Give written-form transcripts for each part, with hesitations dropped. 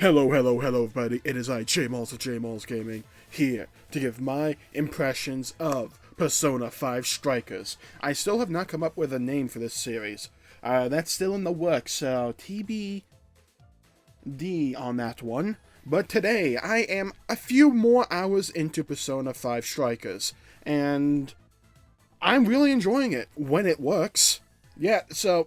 Hello, hello, hello, everybody. It is I, Jmulls of Jmulls Gaming, here to give my impressions of Persona 5 Strikers. I still have not come up with a name for this series. That's still in the works, so TBD on that one. But today, I am a few more hours into Persona 5 Strikers, and I'm really enjoying it when it works. Yeah, so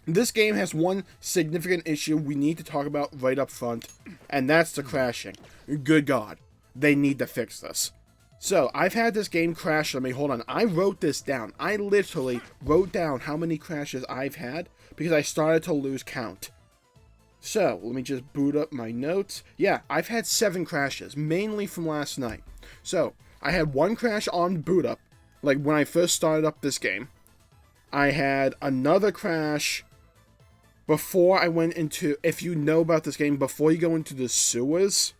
this game has one significant issue we need to talk about right up front, and that's the crashing. Good God, they need to fix this. So, I've had this game crash on me. Hold on, I wrote this down. I literally wrote down how many crashes I've had because I started to lose count. So, let me just boot up my notes. Yeah, I've had 7 crashes, mainly from last night. So, I had one crash on boot up, like when I first started up this game. I had another crash before I went into, if you know about this game, before you go into the sewers,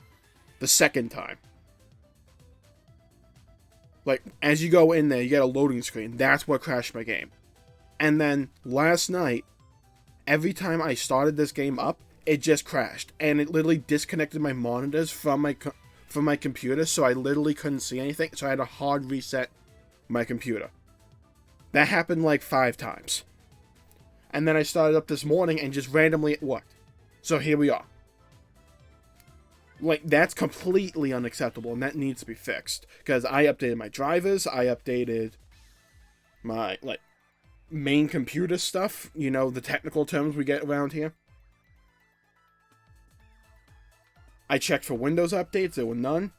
the second time. Like, as you go in there, you get a loading screen. That's what crashed my game. And then, last night, every time I started this game up, it just crashed. And it literally disconnected my monitors from my computer, so I literally couldn't see anything. So I had to hard reset my computer. That happened like 5 times. And then I started up this morning and just randomly it worked. So here we are. Like, that's completely unacceptable and that needs to be fixed. Because I updated my drivers, I updated my, like, main computer stuff. You know, the technical terms we get around here. I checked for Windows updates, there were none.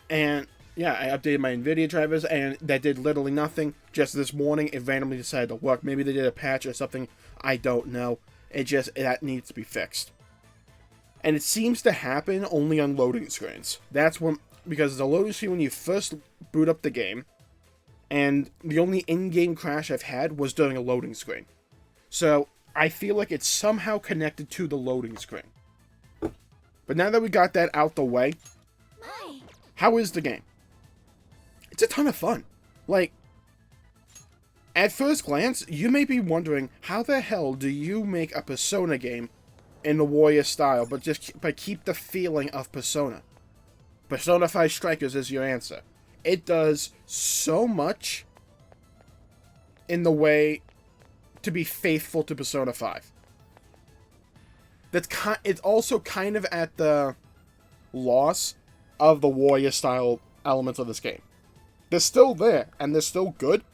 And yeah, I updated my NVIDIA drivers, and that did literally nothing. Just this morning, it randomly decided to work. Maybe they did a patch or something. I don't know. That needs to be fixed. And it seems to happen only on loading screens. That's when, because the loading screen when you first boot up the game, and the only in-game crash I've had was during a loading screen. So, I feel like it's somehow connected to the loading screen. But now that we got that out the way, how is the game? It's a ton of fun. Like, at first glance, you may be wondering, how the hell do you make a Persona game in the warrior style, but keep the feeling of Persona? Persona 5 Strikers is your answer. It does so much in the way to be faithful to Persona 5. It's also kind of at the loss of the warrior style elements of this game. They're still there, and they're still good.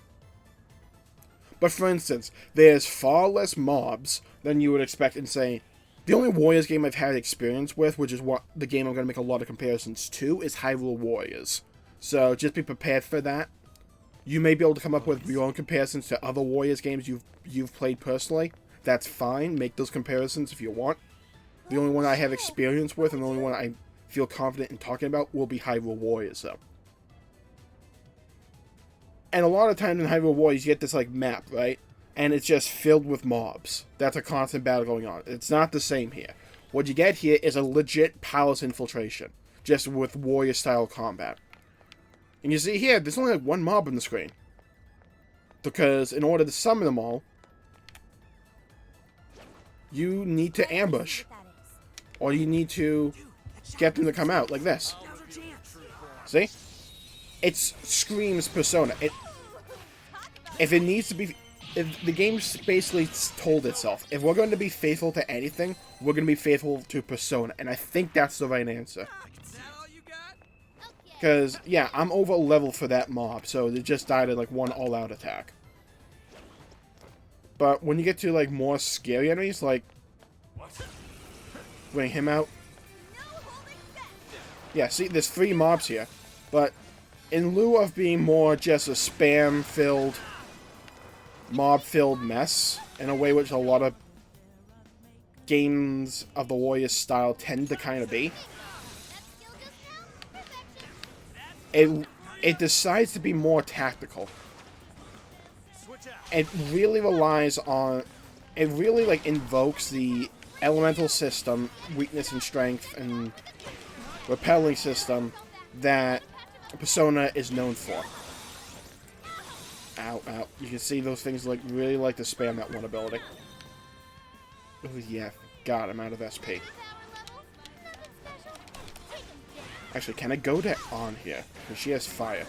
But for instance, there's far less mobs than you would expect in, say, the only Warriors game I've had experience with, which is what the game I'm going to make a lot of comparisons to, is Hyrule Warriors. So just be prepared for that. You may be able to come up with your own comparisons to other Warriors games you've played personally. That's fine. Make those comparisons if you want. The only one I have experience with, and the only one I feel confident in talking about, will be Hyrule Warriors, though. And a lot of times in Hyrule Warriors, you get this, like, map, right? And it's just filled with mobs. That's a constant battle going on. It's not the same here. What you get here is a legit palace infiltration, just with warrior-style combat. And you see here, there's only, like, one mob on the screen. Because in order to summon them all, you need to ambush. Or you need to get them to come out, like this. See? It screams Persona. If the game's basically told itself, if we're going to be faithful to anything, we're going to be faithful to Persona. And I think that's the right answer. Because, yeah, I'm over level for that mob, so it just died at, like, one all-out attack. But when you get to, like, more scary enemies, like, bring him out. Yeah, see, there's 3 mobs here. But in lieu of being more just a spam-filled, mob-filled mess, in a way which a lot of games of the Warriors style tend to kind of be, it decides to be more tactical. It really relies on, it really, like, invokes the elemental system, weakness and strength, and repelling system that Persona is known for. Ow, ow. You can see those things, like, really like to spam that one ability. Oh, yeah. God, I'm out of SP. Actually, can I go to on here? Because she has fire.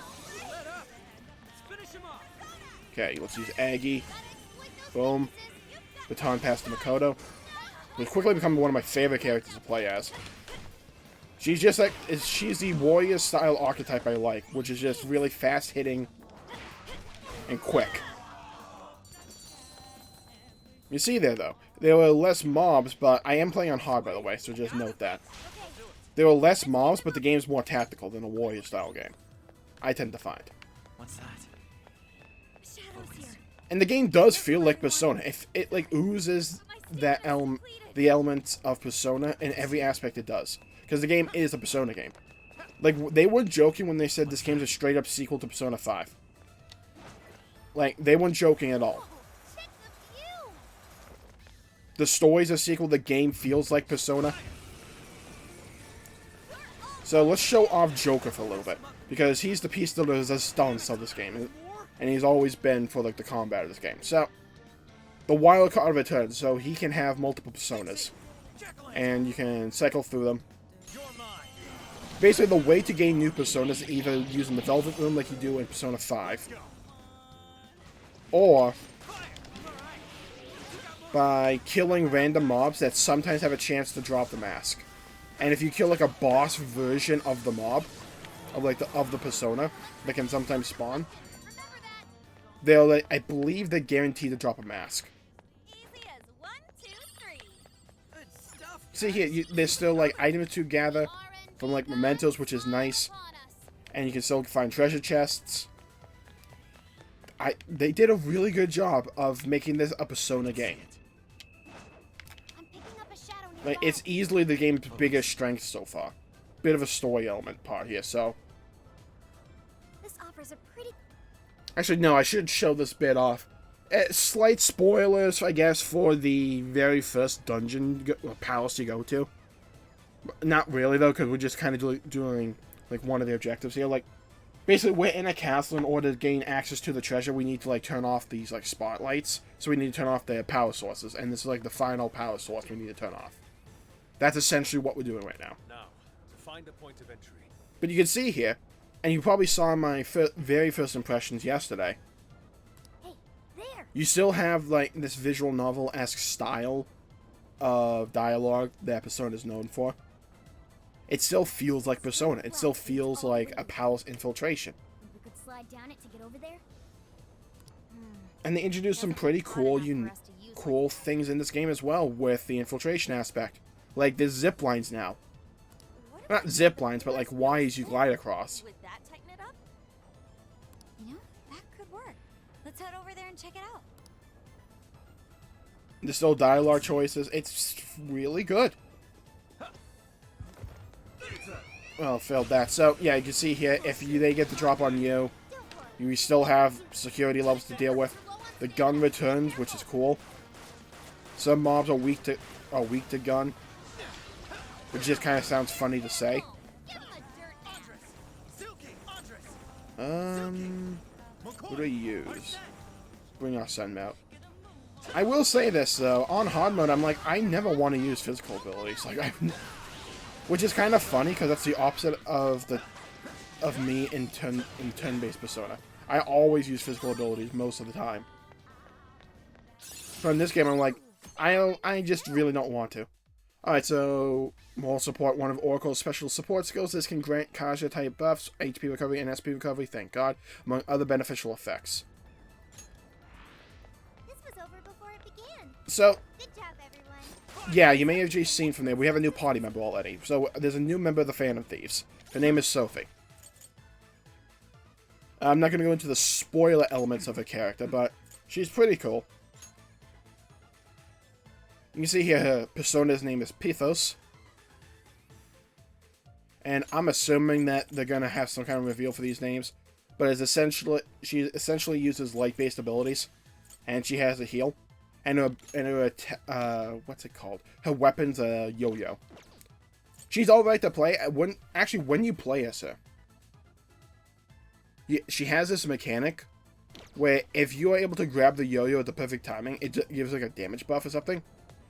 Okay, let's use Aggie. Boom. Baton pass to Makoto. Who's quickly becoming one of my favorite characters to play as. She's just like, she's the warrior style archetype I like, which is just really fast hitting and quick. You see there though, there were less mobs, but I am playing on hard by the way, so just note that. There were less mobs, but the game's more tactical than a warrior style game. I tend to find. What's that? And the game does feel like Persona. If it like oozes that the elements of Persona in every aspect it does. Because the game is a Persona game. Like, they were joking when they said this game's a straight-up sequel to Persona 5. Like, they weren't joking at all. The story's a sequel, the game feels like Persona. So, let's show off Joker for a little bit. Because he's the piece de resistance of this game. And he's always been for, like, the combat of this game. So, the wild card returns, so he can have multiple Personas. And you can cycle through them. Basically, the way to gain new Personas is either using the Velvet Room like you do in Persona 5, or by killing random mobs that sometimes have a chance to drop the mask. And if you kill like a boss version of the mob, of like the Persona, that can sometimes spawn, they'll like, I believe they're guaranteed to drop a mask. See here, there's still like items to gather from like mementos, which is nice, and you can still find treasure chests. They did a really good job of making this a Persona game. Like, it's easily the game's biggest strength so far. Bit of a story element part here, so. This offers a pretty. Actually, no, I should show this bit off. Slight spoilers, I guess, for the very first dungeon or palace you go to. Not really, though, because we're just kind of doing, like, one of the objectives here. Like, basically, we're in a castle. In order to gain access to the treasure, we need to, like, turn off these, like, spotlights. So we need to turn off the power sources. And this is, like, the final power source we need to turn off. That's essentially what we're doing right now. Now, to find a point of entry. But you can see here, and you probably saw my very first impressions yesterday. Hey, there. You still have, like, this visual novel-esque style of dialogue that Persona is known for. It still feels like Persona. It still feels like a palace infiltration. We could slide down it to get over there. And they introduced some pretty cool things in this game as well with the infiltration aspect. Like, there's zip lines now. Not zip lines, but like wires you glide across. Would that tighten it up? You know, that could work. Let's head over there and check it out. There's still dialogue choices. It's really good. Well, failed that. So, yeah, you can see here, if they get the drop on you, you still have security levels to deal with. The gun returns, which is cool. Some mobs are weak to gun, which just kind of sounds funny to say. What do I use? Bring our sun out. I will say this though, on hard mode, I'm like, I never want to use physical abilities. Like, which is kind of funny because that's the opposite of me in turn-based Persona. I always use physical abilities most of the time. But in this game, I'm like, I just really don't want to. Alright, so we'll support one of Oracle's special support skills. This can grant Kaja-type buffs, HP recovery, and SP recovery, thank God, among other beneficial effects. This was over before it began. So, Good job, everyone. yeah, you may have just seen from there, we have a new party member already. So, there's a new member of the Phantom Thieves. Her name is Sophie. I'm not going to go into the spoiler elements of her character, but she's pretty cool. You can see here her persona's name is Pithos. And I'm assuming that they're going to have some kind of reveal for these names. But it's essentially, she essentially uses light-based abilities. And she has a heal. And her what's it called? Her weapon's a yo-yo. She's alright to play. When you play as her, she has this mechanic where if you are able to grab the yo-yo at the perfect timing, it gives like a damage buff or something.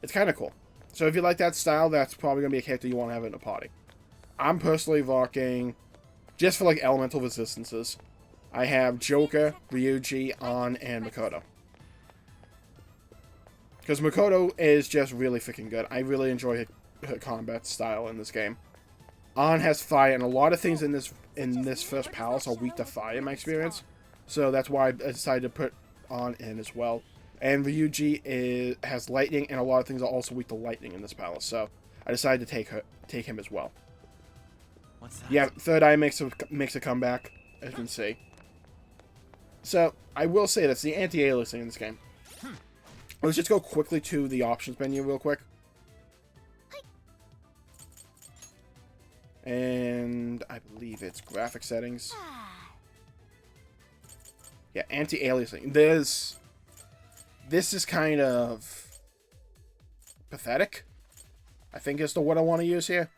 It's kind of cool. So if you like that style, that's probably going to be a character you want to have in a party. I'm personally rocking, just for like elemental resistances, I have Joker, Ryuji, An, and Makoto. Because Makoto is just really freaking good. I really enjoy her combat style in this game. An has fire, and a lot of things in this first palace are weak to fire in my experience. So that's why I decided to put An in as well. And Ryuji has lightning, and a lot of things are also weak to lightning in this palace. So I decided to take him as well. What's that? Yeah, Third Eye makes a comeback, as you can see. So I will say this: the anti-aliasing in this game. Let's just go quickly to the options menu real quick. And I believe it's graphic settings. Yeah, anti-aliasing. This is kind of pathetic, I think is the word I want to use here.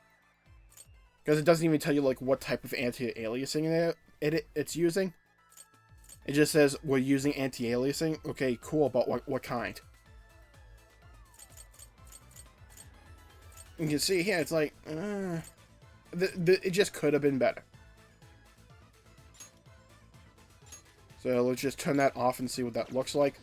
Because it doesn't even tell you like what type of anti-aliasing it's using. It just says we're using anti-aliasing. Okay, cool, but what kind? You can see here, it's like, it just could have been better. So let's just turn that off and see what that looks like.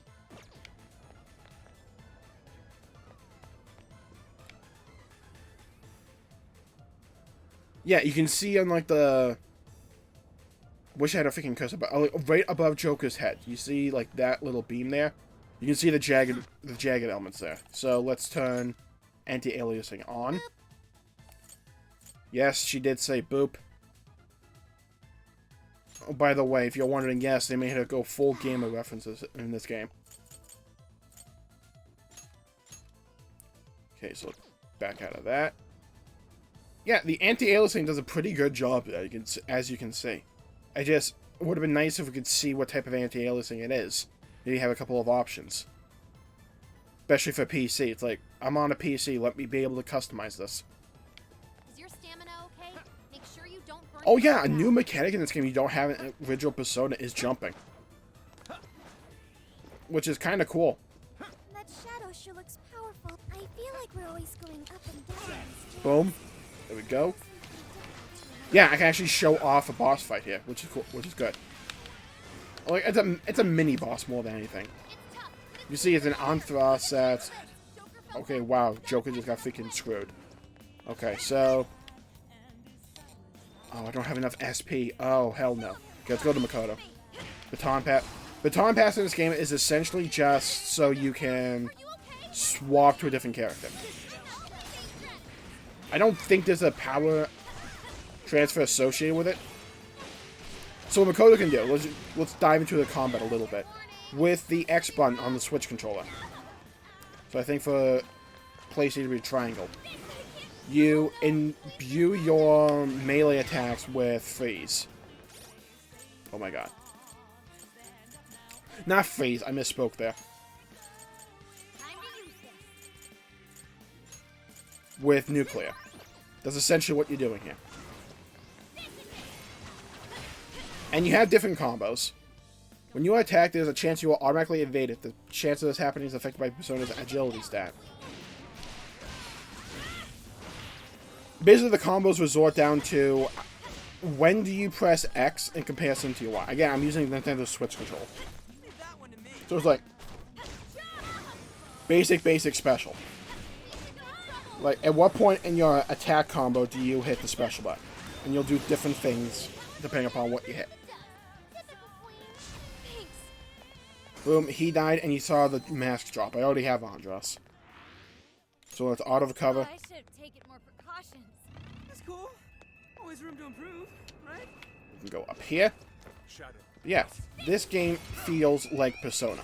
Yeah, you can see on like the... Wish I had a freaking cursor, but right above Joker's head, you see like that little beam there. You can see the jagged elements there. So let's turn anti-aliasing on. Yes, she did say boop. Oh, by the way, if you're wondering, yes, they made her go full gamer references in this game. Okay, so back out of that. Yeah, the anti-aliasing does a pretty good job there, as you can see. It would have been nice if we could see what type of anti-aliasing it is. Maybe have a couple of options. Especially for PC. It's like, I'm on a PC, let me be able to customize this. Is your stamina okay? Make sure you don't burn. Oh yeah, a new mechanic in this game you don't have in original Persona is jumping. Which is kind of cool. That shadow sure looks powerful. I feel like we're always going up and down. Boom. There we go. Yeah, I can actually show off a boss fight here, which is cool, which is good. Like it's a mini boss more than anything. You see, it's an Anthras that's... Okay, wow, Joker just got freaking screwed. Okay, so... Oh, I don't have enough SP. Oh, hell no. Okay, let's go to Makoto. Baton Pass. Baton Pass in this game is essentially just so you can swap to a different character. I don't think there's a power transfer associated with it. So what Makoto can do, let's dive into the combat a little bit. With the X button on the Switch controller. So I think for PlayStation to be triangle. You imbue your melee attacks with freeze. Oh my god. Not freeze, I misspoke there. With nuclear. That's essentially what you're doing here. And you have different combos. When you attack, there's a chance you will automatically evade it. The chance of this happening is affected by Persona's agility stat. Basically, the combos resort down to when do you press X in comparison to your Y. Again, I'm using Nintendo Switch control. So it's like basic, special. Like, at what point in your attack combo do you hit the special button? And you'll do different things depending upon what you hit. Boom, he died, and you saw the mask drop. I already have Andros. So let's auto recover. I should have taken more precautions. That's cool. Always room to improve, right? We can go up here. Shadow. Yeah, this game feels like Persona.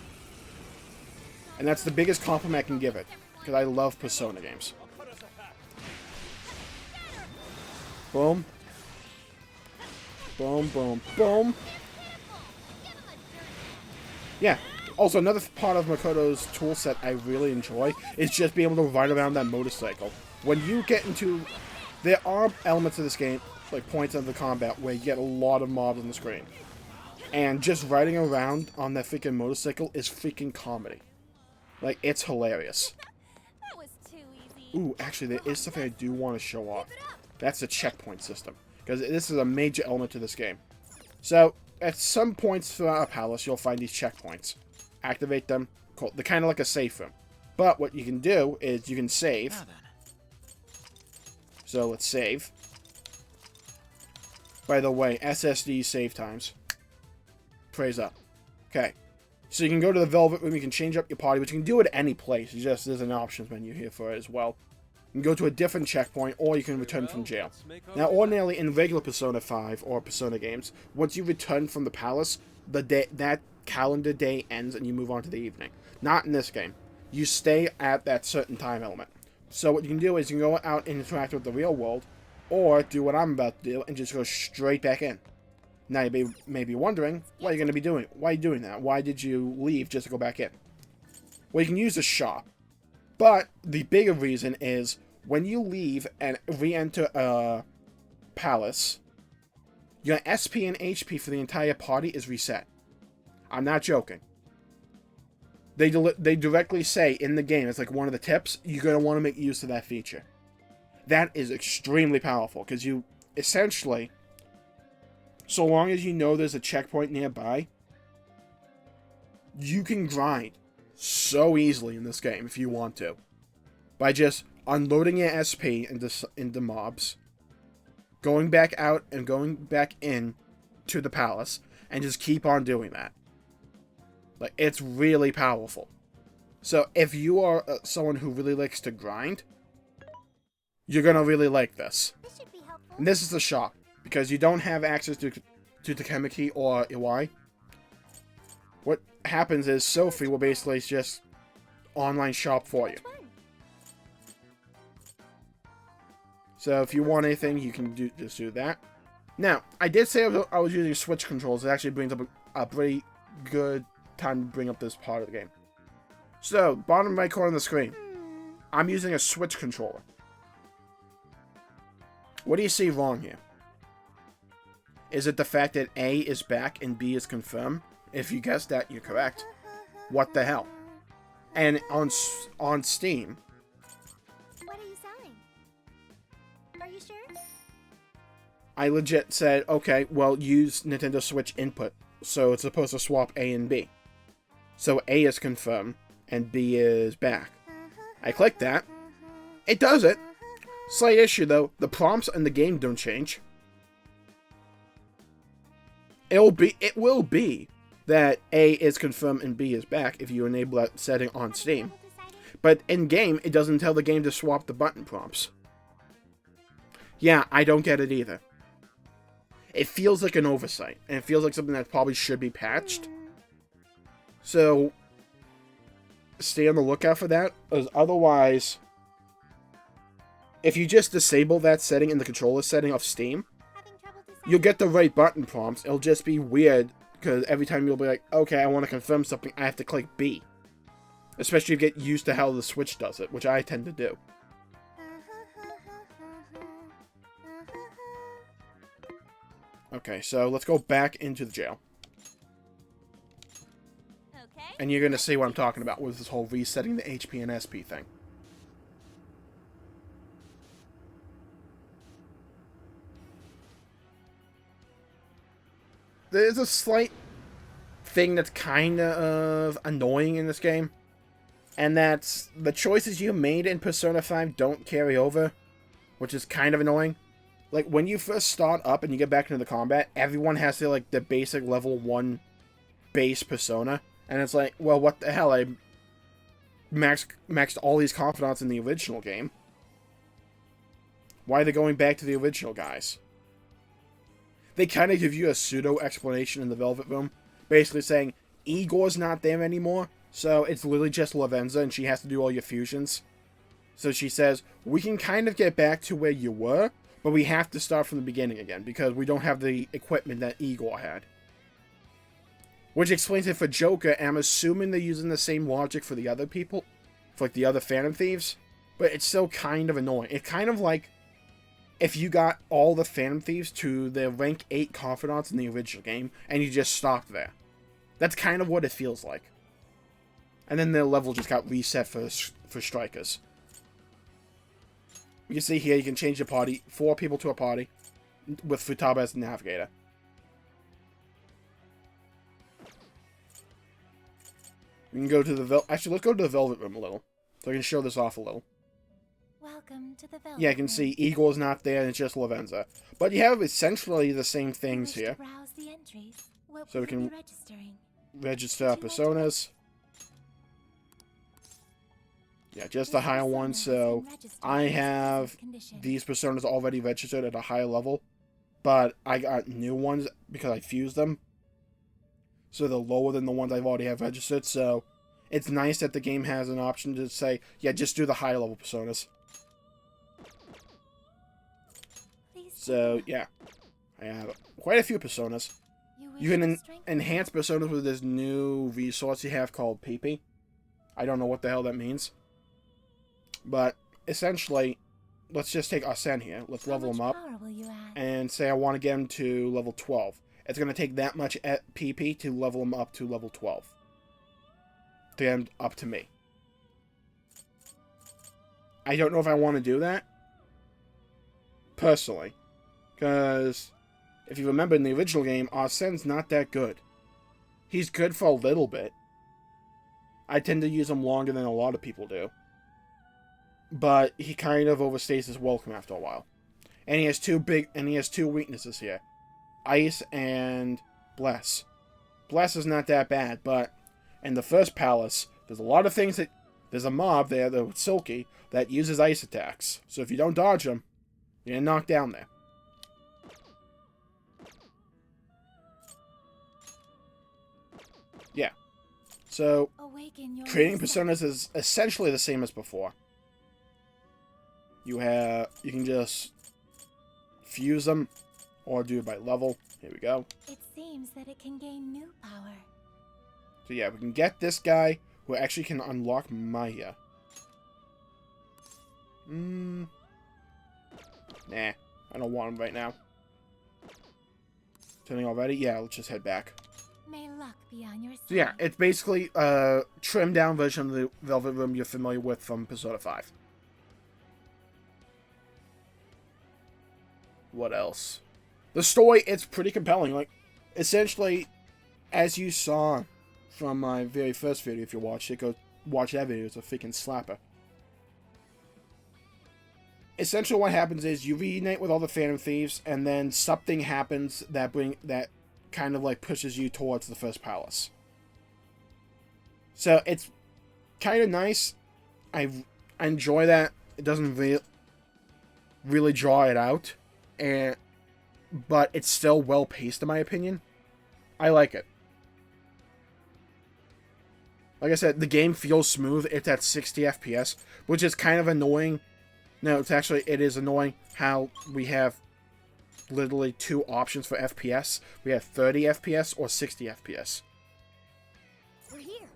And that's the biggest compliment I can give it. Because I love Persona games. Boom. Boom, boom, boom. Yeah. Also, another part of Makoto's toolset I really enjoy is just being able to ride around that motorcycle. When you get into... There are elements of this game, like points of the combat, where you get a lot of mobs on the screen. And just riding around on that freaking motorcycle is freaking comedy. Like, it's hilarious. That was Ooh, actually, there is something I do want to show off. That's the checkpoint system, because this is a major element to this game. So, at some points throughout a palace, you'll find these checkpoints. Activate them. They're kind of like a safe room. But what you can do is you can save. So, let's save. By the way, SSD save times. Praise up. Okay. So you can go to the Velvet Room, you can change up your party, which you can do at any place. It's just, there's an options menu here for it as well. You can go to a different checkpoint, or you can return from jail. Now, ordinarily, in regular Persona 5 or Persona games, once you return from the palace, that calendar day ends and you move on to the evening. Not in this game. You stay at that certain time element. So what you can do is you can go out and interact with the real world, or do what I'm about to do and just go straight back in. Now you may be wondering, what are you going to be doing? Why are you doing that? Why did you leave just to go back in? Well, you can use the shop. But the bigger reason is, when you leave and re-enter a palace, your SP and HP for the entire party is reset. I'm not joking. They directly say in the game, it's like one of the tips, you're going to want to make use of that feature. That is extremely powerful, because you essentially, so long as you know there's a checkpoint nearby, you can grind so easily in this game if you want to. By just unloading your SP into mobs, going back out and going back in to the palace, and just keep on doing that. Like, it's really powerful. So if you are someone who really likes to grind, you're going to really like this. This should be helpful. And this is the shop, because you don't have access to Takemaki or Iwai. What happens is Sophie will basically just online shop for you. So if you want anything, you can just do that. Now, I did say I was using Switch controls. It actually brings up a pretty good time to bring up this part of the game. So, bottom right corner of the screen, I'm using a Switch controller. What do you see wrong here? Is it the fact that A is back and B is confirmed? If you guessed that, you're correct. What the hell? And on Steam... What are you selling? Are you sure? I legit said, okay, well, use Nintendo Switch input. So it's supposed to swap A and B. So A is confirmed, and B is back. I click that. It does it. Slight issue, though. The prompts in the game don't change. It will be that A is confirmed and B is back if you enable that setting on Steam. But in-game, it doesn't tell the game to swap the button prompts. Yeah, I don't get it either. It feels like an oversight, and it feels like something that probably should be patched. So, stay on the lookout for that, as otherwise, if you just disable that setting in the controller setting of Steam, you'll get the right button prompts. It'll just be weird, because every time you'll be like, okay, I want to confirm something, I have to click B. Especially if you get used to how the Switch does it, which I tend to do. Okay, so let's go back into the jail. Okay. And you're going to see what I'm talking about with this whole resetting the HP and SP thing. There's a slight thing that's kind of annoying in this game. And that's the choices you made in Persona 5 don't carry over, which is kind of annoying. Like, when you first start up and you get back into the combat, everyone has to, like, the basic level 1 base persona. And it's like, well, what the hell? I maxed all these confidants in the original game. Why are they going back to the original guys? They kind of give you a pseudo-explanation in the Velvet Room, basically saying, Igor's not there anymore, so it's literally just Lavenza, and she has to do all your fusions. So she says, we can kind of get back to where you were, but we have to start from the beginning again, because we don't have the equipment that Igor had. Which explains it for Joker, and I'm assuming they're using the same logic for the other people, for like the other Phantom Thieves, but it's still kind of annoying. It's kind of like if you got all the Phantom Thieves to their rank 8 confidants in the original game, and you just stopped there. That's kind of what it feels like. And then their level just got reset for strikers. You can see here you can change your party, 4 people to a party, with Futaba as the navigator. We can go to the actually, let's go to the Velvet Room a little, so I can show this off a little. Welcome to the Velvet Yeah, you can see Igor's not there, and it's just Lavenza. But you have essentially the same things here. So we can register our personas. Yeah, just the higher ones. So I have these personas already registered at a higher level, but I got new ones because I fused them. So they're lower than the ones I've already have registered. So it's nice that the game has an option to say, yeah, just do the higher level personas. So yeah, I have quite a few personas. You can enhance personas with this new resource you have called PP. I don't know what the hell that means. But essentially, let's just take Arsene here. Let's level him up. And say I want to get him to level 12. It's going to take that much PP to level him up to level 12. To get him up to me. I don't know if I want to do that. Personally. Because if you remember in the original game, Arsene's not that good. He's good for a little bit. I tend to use him longer than a lot of people do. But he kind of overstays his welcome after a while. And he has two weaknesses here. Ice and Bless. Bless is not that bad, but in the first palace, there's a lot of things that... There's a mob there, the Silky, that uses ice attacks. So if you don't dodge them, you're knocked down there. Yeah. So, creating personas is essentially the same as before. You can just fuse them, or do it by level. Here we go. It seems that it can gain new power. So yeah, we can get this guy, who actually can unlock Maya. Nah, I don't want him right now. Turning already? Yeah, let's just head back. May luck be on your side. So yeah, it's basically a trimmed down version of the Velvet Room you're familiar with from Persona 5. What else? The story, it's pretty compelling. Like, essentially, as you saw from my very first video, if you watched it, go watch that video. It's a freaking slapper. Essentially, what happens is you reunite with all the Phantom Thieves, and then something happens that kind of like pushes you towards the first palace. So it's kind of nice. I enjoy that. It doesn't really draw it out. But it's still well paced in my opinion. I like it. Like I said, the game feels smooth. It's at 60 FPS, which is kind of annoying. No, it is annoying how we have literally 2 options for FPS. We have 30 FPS or 60 FPS. We're here.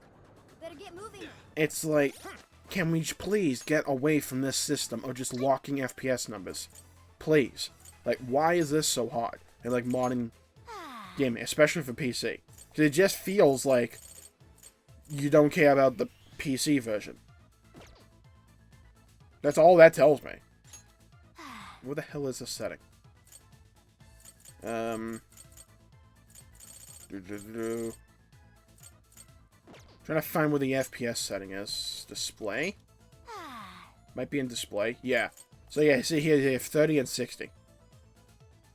Better get moving. It's like, can we please get away from this system of just locking FPS numbers? Please. Like, why is this so hard in, like, modern gaming, especially for PC? Because it just feels like you don't care about the PC version. That's all that tells me. What the hell is this setting? Trying to find where the FPS setting is. Display? Might be in display. Yeah. So yeah, see here you have 30 and 60.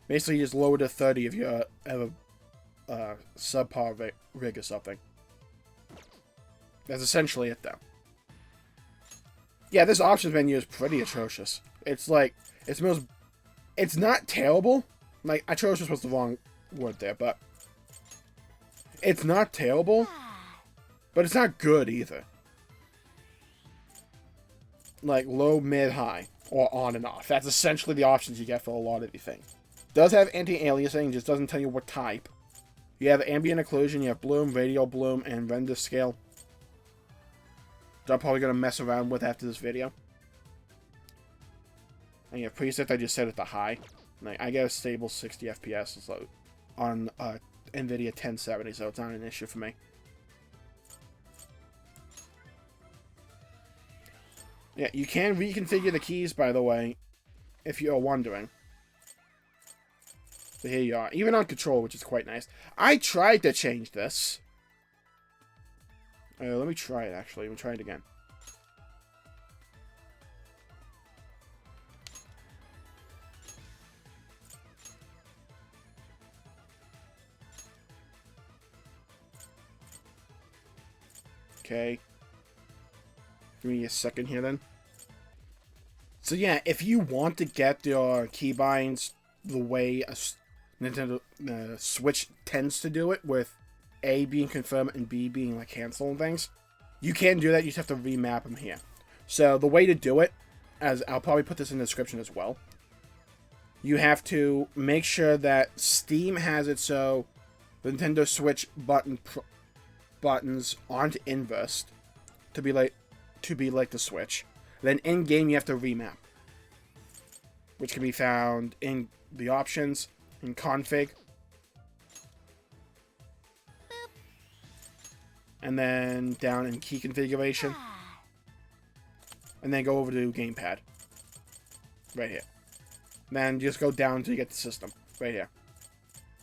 Basically, you just lower to 30 if you have a subpar rig or something. That's essentially it, though. Yeah, this options menu is pretty atrocious. It's like, it's not terrible. Like, atrocious was the wrong word there, but it's not terrible, but it's not good either. Like, low, mid, high, or on and off. That's essentially the options you get for a lot of the things. Does have anti-aliasing, just doesn't tell you what type. You have ambient occlusion, you have bloom, radial bloom, and render scale. So I'm probably going to mess around with after this video. And you have preset, I just set it to high. Like, I get a stable 60 FPS so on NVIDIA 1070, so it's not an issue for me. Yeah, you can reconfigure the keys, by the way, if you're wondering. So here you are. Even on control, which is quite nice. I tried to change this. Let me try it, actually. Let me try it again. Okay. Give me a second here, then. So yeah, if you want to get your keybinds the way a Nintendo Switch tends to do it, with A being confirmed and B being like cancel and things, you can do that. You just have to remap them here. So the way to do it, as I'll probably put this in the description as well, you have to make sure that Steam has it so the Nintendo Switch buttons aren't inversed to be like the Switch. Then in game you have to remap, which can be found in the options, in config, and then down in key configuration, and then go over to gamepad right here. Then just go down until you get the system right here.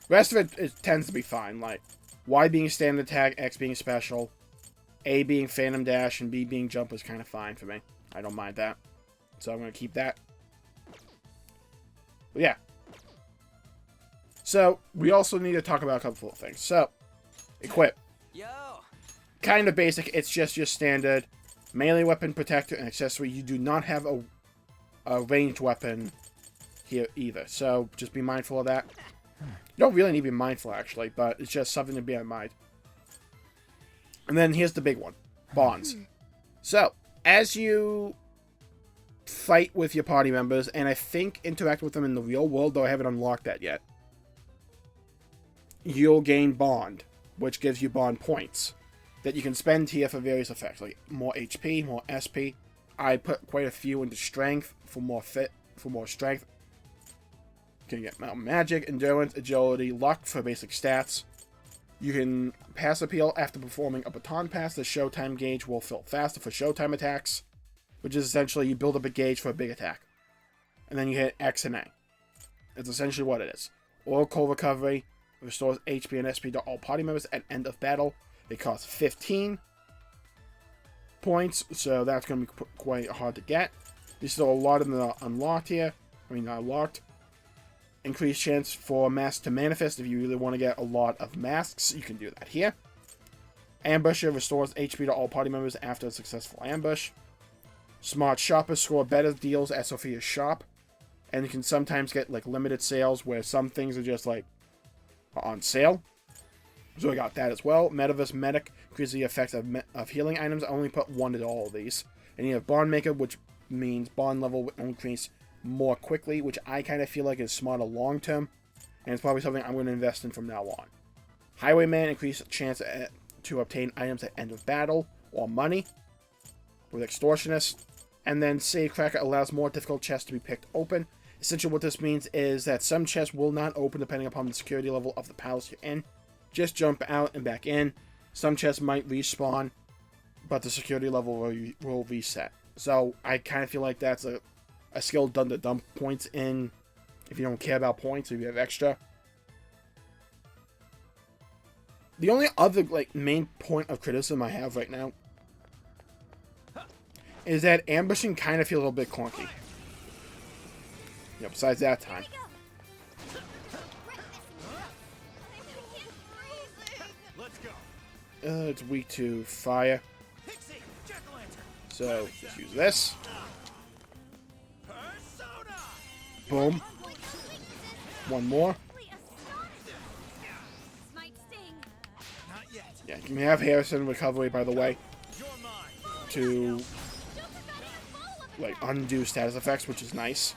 The rest of it tends to be fine, like Y being standard attack, X being special, A being phantom dash, and B being jump is kind of fine for me. I don't mind that, so I'm going to keep that. But yeah. So, we also need to talk about a couple of things. So, equip. Yo. Kind of basic. It's just your standard melee weapon, protector, and accessory. You do not have a ranged weapon here either. So, just be mindful of that. You don't really need to be mindful, actually, but it's just something to be in mind. And then here's the big one. Bonds. So, as you fight with your party members, and I think interact with them in the real world, though I haven't unlocked that yet, you'll gain bond, which gives you bond points that you can spend here for various effects, like more HP, more SP. I put quite a few into strength for more strength. You can get magic, endurance, agility, luck for basic stats. You can pass appeal after performing a baton pass. The showtime gauge will fill faster for showtime attacks, which is essentially you build up a gauge for a big attack. And then you hit X and A. That's essentially what it is. Oracle recovery restores HP and SP to all party members at end of battle. It costs 15 points, so that's going to be quite hard to get. There's still a lot of them unlocked here. Unlocked. Increased chance for masks to manifest. If you really want to get a lot of masks, you can do that here. Ambusher restores HP to all party members after a successful ambush. Smart shoppers score better deals at Sophia's shop. And you can sometimes get like limited sales where some things are just like on sale. So I got that as well. Metaverse Medic increases the effects of healing items. I only put one into all of these. And you have Bond Maker, which means bond level will increase more quickly, which I kind of feel like is smarter long term, and it's probably something I'm going to invest in from now on. Highwayman increased chance to obtain items at end of battle or money with Extortionist, and then Safecracker allows more difficult chests to be picked open. Essentially what this means is that some chests will not open depending upon the security level of the palace you're in. Just jump out and back in. Some chests might respawn, but the security level will reset. So I kind of feel like that's a skill done to dump points in if you don't care about points, if you have extra. The only other main point of criticism I have right now is that ambushing kind of feels a little bit clunky. Besides that time. It's weak to fire. So, just use this. Boom. One more. Yeah, you can have Harrison recovery, by the way, to undo status effects, which is nice.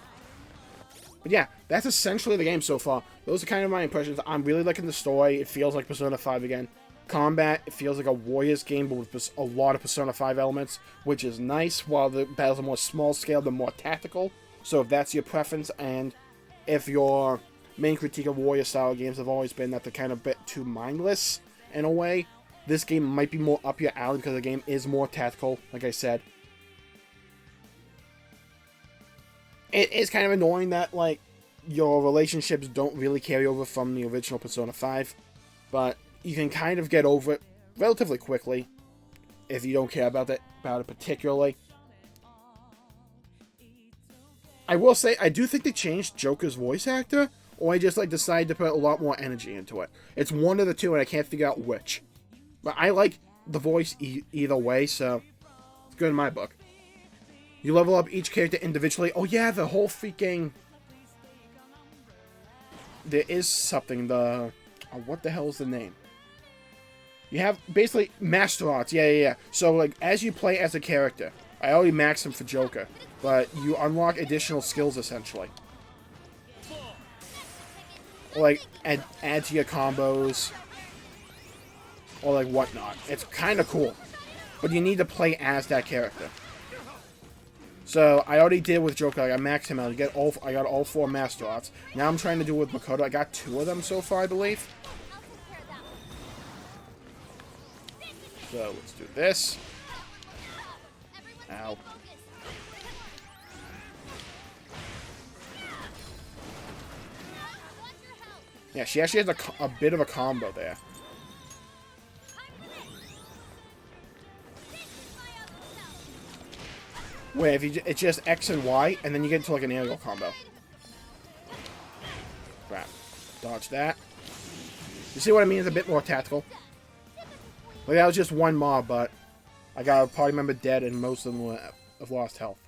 But yeah, that's essentially the game so far. Those are kind of my impressions. I'm really liking the story. It feels like Persona 5 again. Combat, it feels like a Warriors game, but with a lot of Persona 5 elements, which is nice. While the battles are more small scale, they're more tactical. So if that's your preference, and if your main critique of Warrior style games have always been that they're kind of a bit too mindless in a way, this game might be more up your alley because the game is more tactical, like I said. it is kind of annoying that, like, your relationships don't really carry over from the original Persona 5, but you can kind of get over it relatively quickly if you don't care about it particularly. I will say, I do think they changed Joker's voice actor, or I just, like, decided to put a lot more energy into it. It's one of the two, and I can't figure out which. But I like the voice either way, so it's good in my book. You level up each character individually. Oh yeah, the whole freaking... There is something, the... Oh, what the hell is the name? You have, basically, Master Arts. Yeah. So, like, as you play as a character, I already maxed him for Joker, but you unlock additional skills, essentially. Or, like, add to your combos, or, like, whatnot. It's kind of cool. But you need to play as that character. So, I already did with Joker. I maxed him out. I got all 4 Master Arts. Now I'm trying to do it with Makoto. I got 2 of them so far, I believe. So, let's do this. Ow. Yeah, she actually has a bit of a combo there. Where if it's just X and Y, and then you get into like an aerial combo. Crap. Dodge that. You see what I mean? It's a bit more tactical. Like, that was just one mob, but I got a party member dead, and most of them have lost health.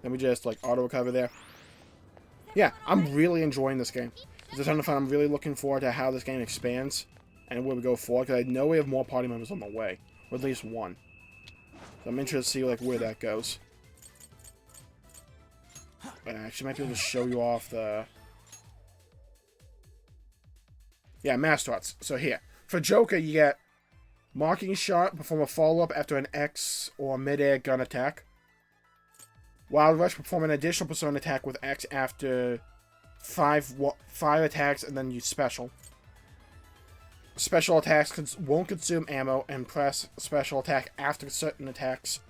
Let me just, like, auto-recover there. Yeah, I'm really enjoying this game. It's a ton of fun. I'm really looking forward to how this game expands and where we go forward, because I know we have more party members on the way. Or at least one. So I'm interested to see, like, where that goes. I actually might be able to show you off the... Yeah, Master Arts. So here. For Joker, you get... Marking Shot, perform a follow-up after an X or mid-air gun attack. Wild Rush, perform an additional Persona attack with X after 5 attacks, and then use Special. Special attacks won't consume ammo, and press Special Attack after certain attacks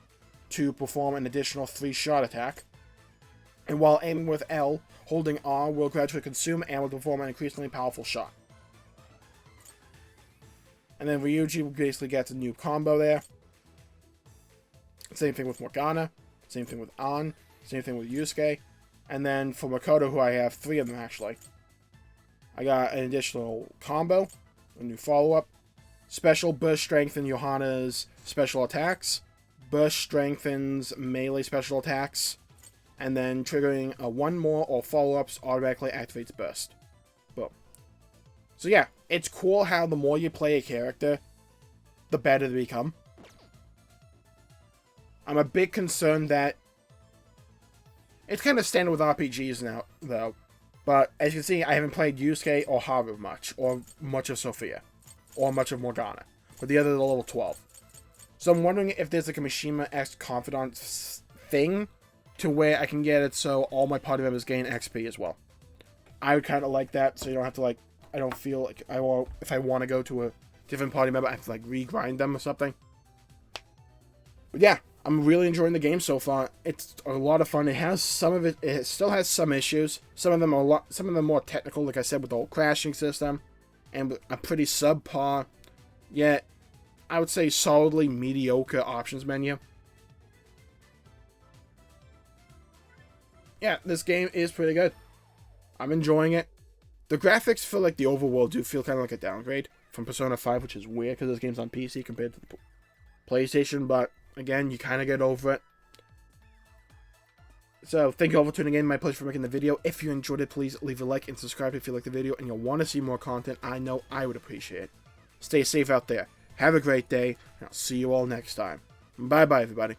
to perform an additional 3-shot attack. And while aiming with L, holding R will gradually consume ammo to perform an increasingly powerful shot. And then Ryuji basically gets a new combo there. Same thing with Morgana. Same thing with An. Same thing with Yusuke. And then for Makoto, who I have 3 of them actually, I got an additional combo, a new follow-up. Special Burst strengthens Johanna's special attacks. Burst strengthens melee special attacks. And then triggering a 1 more or follow-ups automatically activates Burst. Boom. So yeah, it's cool how the more you play a character, the better they become. I'm a bit concerned that it's kind of standard with RPGs now, though. But as you can see, I haven't played Yusuke or Haru much, or much of Sophia, or much of Morgana. But the others are level 12. So I'm wondering if there's like a Mishima X Confidant thing to where I can get it so all my party members gain XP as well. I would kind of like that, so you don't have to like, I don't feel like if I want to go to a different party member, I have to like regrind them or something. But yeah, I'm really enjoying the game so far. It's a lot of fun. It has some of it. It still has some issues. Some of them are some of them more technical, like I said, with the whole crashing system, and a pretty subpar, yet I would say solidly mediocre options menu. Yeah, this game is pretty good. I'm enjoying it. The graphics for like the overworld do feel kind of like a downgrade from Persona 5, which is weird because this game's on PC compared to the PlayStation, but again, you kind of get over it. So, thank you all for tuning in. My pleasure for making the video. If you enjoyed it, please leave a like and subscribe if you like the video and you'll want to see more content. I know I would appreciate it. Stay safe out there. Have a great day, and I'll see you all next time. Bye-bye, everybody.